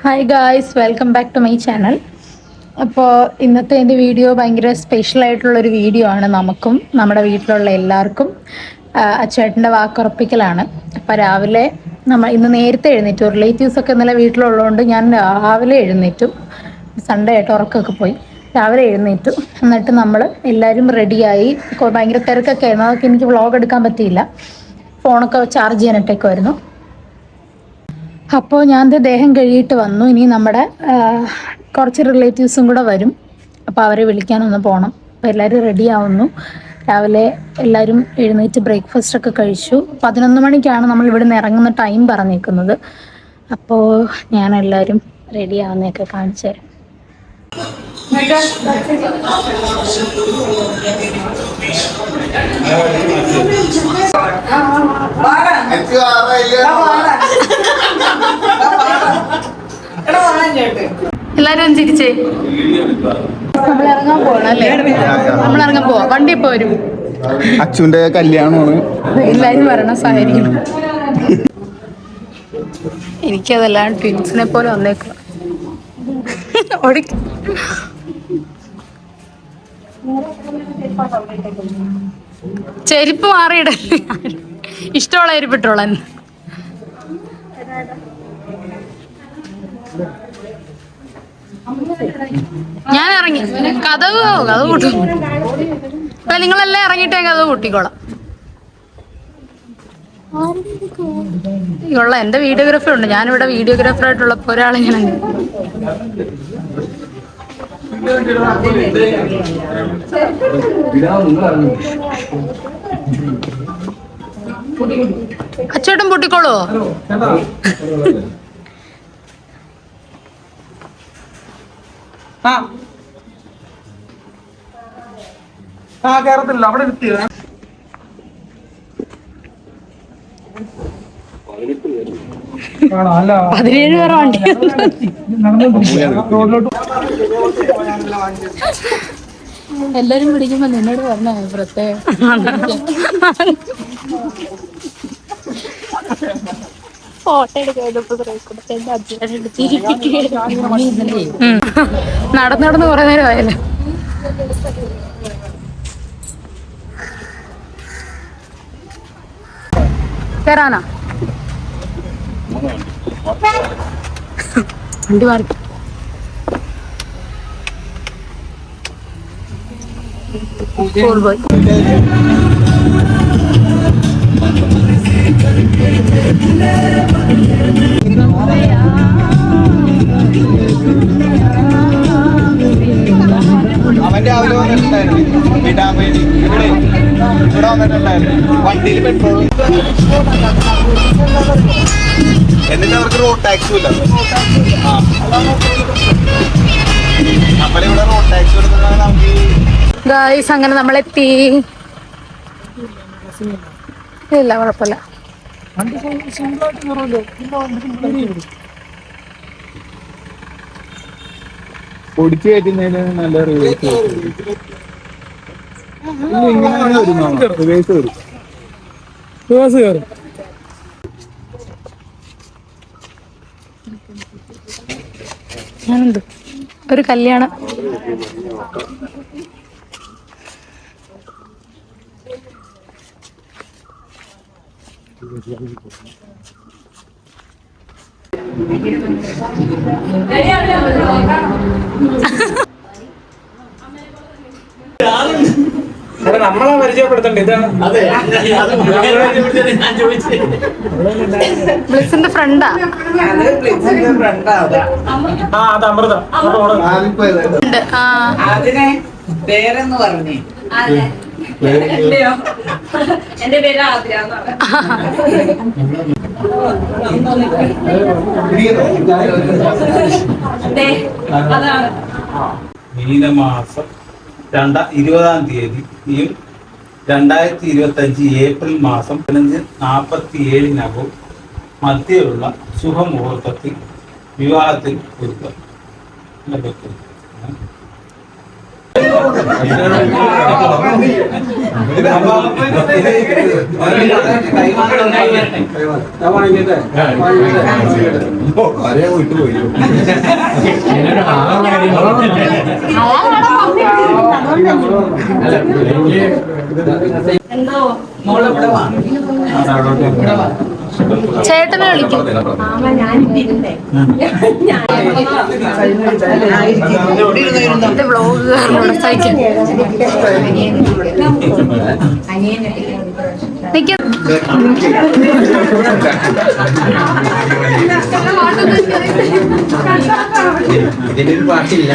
Hi guys, welcome back to my channel. അപ്പോൾ ഇന്നത്തെ എൻ്റെ വീഡിയോ ഭയങ്കര സ്പെഷ്യൽ ആയിട്ടുള്ളൊരു വീഡിയോ ആണ്. നമുക്കും നമ്മുടെ വീട്ടിലുള്ള എല്ലാവർക്കും അച്ചേട്ടൻ്റെ വാക്കുറപ്പിക്കലാണ്. അപ്പോൾ രാവിലെ ഇന്ന് നേരത്തെ എഴുന്നേറ്റു. റിലേറ്റീവ്സൊക്കെ ഇന്നലെ വീട്ടിലുള്ളതുകൊണ്ട് ഞാൻ രാവിലെ എഴുന്നേറ്റു. സൺഡേ ആയിട്ട് ഉറക്കമൊക്കെ പോയി. രാവിലെ എഴുന്നേറ്റു. എന്നിട്ട് നമ്മൾ എല്ലാവരും റെഡിയായി. ഭയങ്കര തിരക്കൊക്കെ ആയിരുന്നു. അതൊക്കെ എനിക്ക് വ്ളോഗ് എടുക്കാൻ പറ്റിയില്ല. ഫോണൊക്കെ ചാർജ് ചെയ്യാനിട്ടേക്ക് വരുന്നു. അപ്പോൾ ഞാൻ ദേഹം കഴുകിയിട്ട് വന്നു. ഇനി നമ്മുടെ കുറച്ച് റിലേറ്റീവ്സും കൂടെ വരും. അപ്പോൾ അവരെ വിളിക്കാനൊന്ന് പോകണം. അപ്പോൾ എല്ലാവരും റെഡി ആവുന്നു. രാവിലെ എല്ലാവരും എഴുന്നേറ്റ് ബ്രേക്ക്ഫാസ്റ്റ് ഒക്കെ കഴിച്ചു. 11 മണിക്കാണ് നമ്മൾ ഇവിടെ നിന്ന് ഇറങ്ങുന്ന ടൈം പറഞ്ഞേക്കുന്നത്. അപ്പോൾ ഞാൻ എല്ലാവരും റെഡി ആവുന്നതൊക്കെ കാണിച്ചു തരാം. എല്ലാരും ചിരിച്ചേ. നമ്മൾ ഇറങ്ങാൻ പോകണം അല്ലേ? നമ്മൾ ഇറങ്ങാൻ പോവാ. വണ്ടി പോരും. അച്ഛന്റെ കല്യാണമാണ്. എല്ലാരും വരണം, സഹകരിക്കണം. എനിക്കതെല്ലാം ട്വിൻസിനെ പോലെ വന്നേക്കും. ചെരുപ്പ് മാറിയിടല്ലേ. ഇഷ്ടമുള്ള ചെരുപ്പിട്ടോളാൻ. ഞാൻ ഇറങ്ങി. കഥവ് കൂട്ടും. അപ്പൊ നിങ്ങളെല്ലാം ഇറങ്ങിയിട്ടേ കഥവ് കൂട്ടിക്കോളാം. ഉള്ള എന്റെ വീഡിയോഗ്രാഫർ ഉണ്ട്. ഞാനിവിടെ വീഡിയോഗ്രാഫർ ആയിട്ടുള്ളപ്പോ ഒരാളിങ്ങനെ അച്ചേട്ടൻ പൊട്ടിക്കോളോ? കേറത്തില്ല. അവിടെ 17 പേരെ വണ്ടി. എല്ലാരും പിടിക്കുമ്പോ നിന്നോട് പറഞ്ഞ പ്രത്യേകം ഫോട്ടോ നടന്ന് കുറെ നേരം ആയല്ലേ. കേറാനാ വണ്ടി മാറി. സ്കൂൾ പോയി. അവൻ രാവിലെ വന്നിട്ടുണ്ടായിരുന്നു വിടാൻ വേണ്ടി. ഇവിടെ വന്നിട്ടുണ്ടായിരുന്നു വണ്ടിയിൽ പെട്രോൾ. എന്നിട്ട് അവർക്ക് റോഡ് ടാക്സും ഇല്ല. നമ്മളിവിടെ റോഡ് ടാക്സ് കൊടുത്തിട്ടാണ് നമുക്ക്. ഗായ്സ്, അങ്ങനെ നമ്മളെത്തി. ഇല്ല, കുഴപ്പമില്ല. പൊടിച്ചു കയറ്റുന്നതിന് നല്ല റിവേഴ്സ് വരും. ഞാനെന്ത് ഒരു കല്യാണം. നമ്മളെ പരിചയപ്പെടുത്തണ്ട. ഇതാണ് ബ്ലിസിന്റെ ഫ്രണ്ടാ. അത് അമൃത. അതിനെ പേരെന്ന് പറഞ്ഞേ. എന്റെ പേര് ആതിര. മീനമാസം 20-ാം തീയതിയും 2025 ഏപ്രിൽ മാസം 15:47 മധ്യയുള്ള ശുഭമുഹൂർത്തത്തിൽ വിവാഹത്തിൽ ഒരുക്കം. ചേട്ടനെ വിളിക്കും. വ്ളോഗുകാരോട് സഹിക്കും. ഇതിനൊരു പാട്ടില്ല.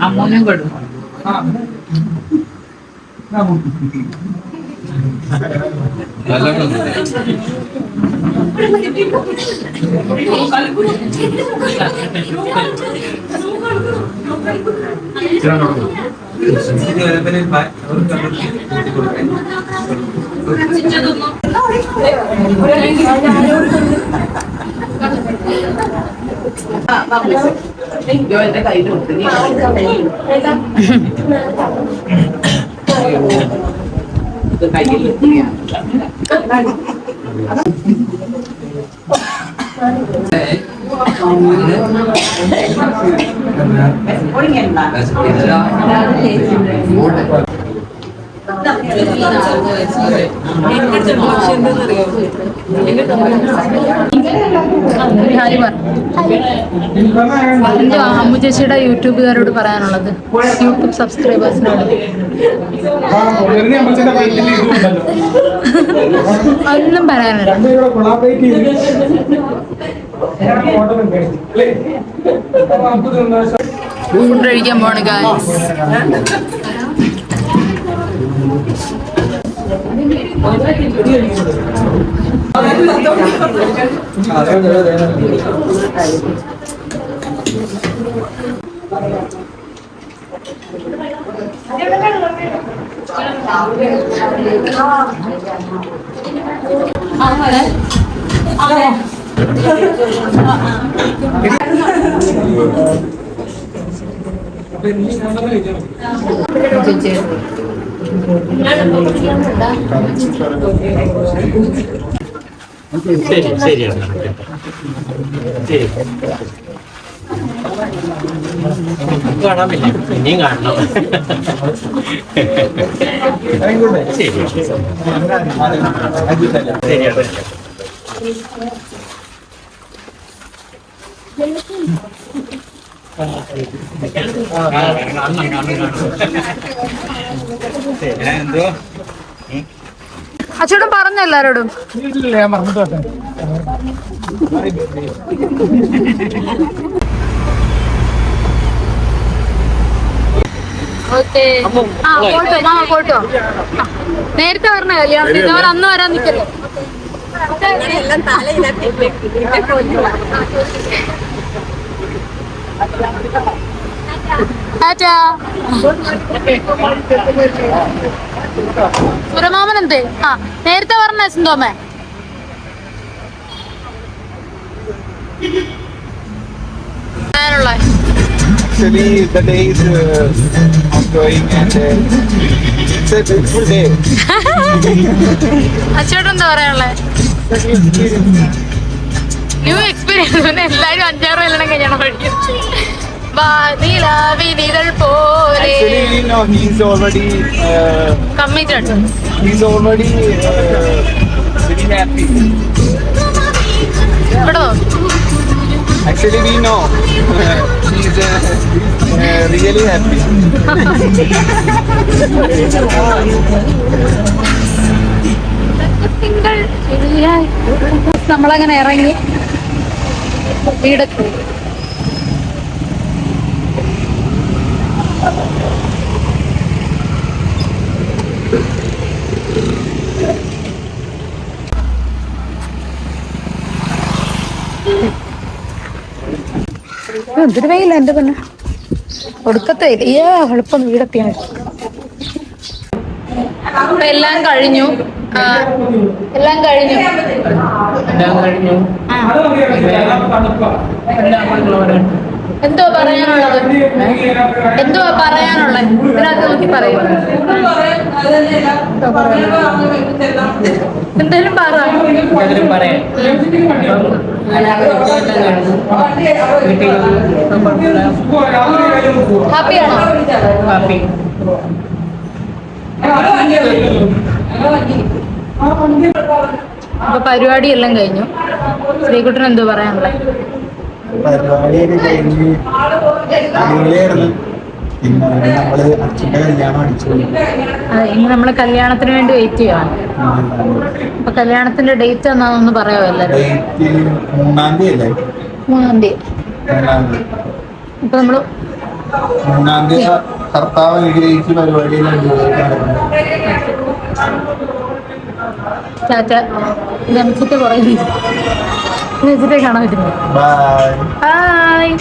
അമ്മൂനും കൊടുക്കും. എന്റെ കയ്യിൽ എന്റെ അമ്മു ചേച്ചിയുടെ യൂട്യൂബുകാരോട് പറയാനുള്ളത്, യൂട്യൂബ് സബ്സ്ക്രൈബേഴ്സിനോട് ഒന്നും പറയാനില്ല. ഫുഡ് കഴിക്കാൻ പോണ് ഗായ്സ്. ശരിയാണ്. ശരി, കാണാൻ പറ്റില്ല, ഇനിയും കാണണം. ശരിയാണ്. എന്തോ അച്ചോടും പറഞ്ഞ എല്ലാരോടും. ഫോട്ടോ നേരത്തെ പറഞ്ഞ കല്യാണത്തിന് ഇതവർ അന്ന് വരാൻ നിൽക്കല്ലോ. സുരമാമൻ എന്തേ? ആ നേരത്തെ പറഞ്ഞ സിന്തോമേ. Actually, the day is ongoing and it's a beautiful day. അച്ചോട്ട് എന്താ പറയാനുള്ളേ? New experience. എല്ലാരും 5-6 കല്യാണം കഴിഞ്ഞാണ് പഠിക്കും. Actually, no, he's already committed. He's already very happy. Actually, we know he's really happy. നമ്മളങ്ങനെ ഇറങ്ങി വീടെത്തി. എന്തൊരു വെയില്ല എന്റെ പിന്നെ ഒടുക്കത്തെ അയ്യോ എളുപ്പം വീടെത്തിയാണ്. അപ്പൊ എല്ലാം കഴിഞ്ഞു. എല്ലാം കഴിഞ്ഞു. എന്തോ പറയാനുള്ളത്? എന്തുവാ പറയാനുള്ളത്? ഇതിനകത്ത് നോക്കി പറയൂ. എന്തായാലും പറയാം. ഹാപ്പിയാണോ? ഹാപ്പി. അപ്പൊ പരിപാടി എല്ലാം കഴിഞ്ഞു. ശ്രീകുട്ടൻ എന്തോ പറയാനുള്ളത്? പരിപാടിയൊക്കെ കഴിഞ്ഞ് അടിപൊളിയായിരുന്നു. പിന്നെ നമ്മള് അച്ഛൻ്റെ കല്യാണം അടിച്ചു. അതെ, ഇനി നമ്മള് കല്യാണത്തിന് വേണ്ടി വെയിറ്റ് ചെയ്യുവാണ്. അപ്പൊ കല്യാണത്തിന്റെ ഡേറ്റ് എന്നാന്നൊന്ന് പറയാമോ എല്ലാരും? ഡേറ്റ് 3-ാം തീയതി അല്ലേ? 3-ാം തീയതി. 3-ാം തീയതി. ഇപ്പൊ നമ്മള് 3-ാം തീയതി കർത്താവ് അനുഗ്രഹിച്ച് പരിപാടിയെല്ലാം അടിപൊളിയായിട്ട് നടക്കുന്നു. ചാറ്റ ഇത് വെച്ചിട്ട് കുറേ വെച്ചിട്ടേ കാണാൻ പറ്റുന്നു. ബൈ. ഹായ്.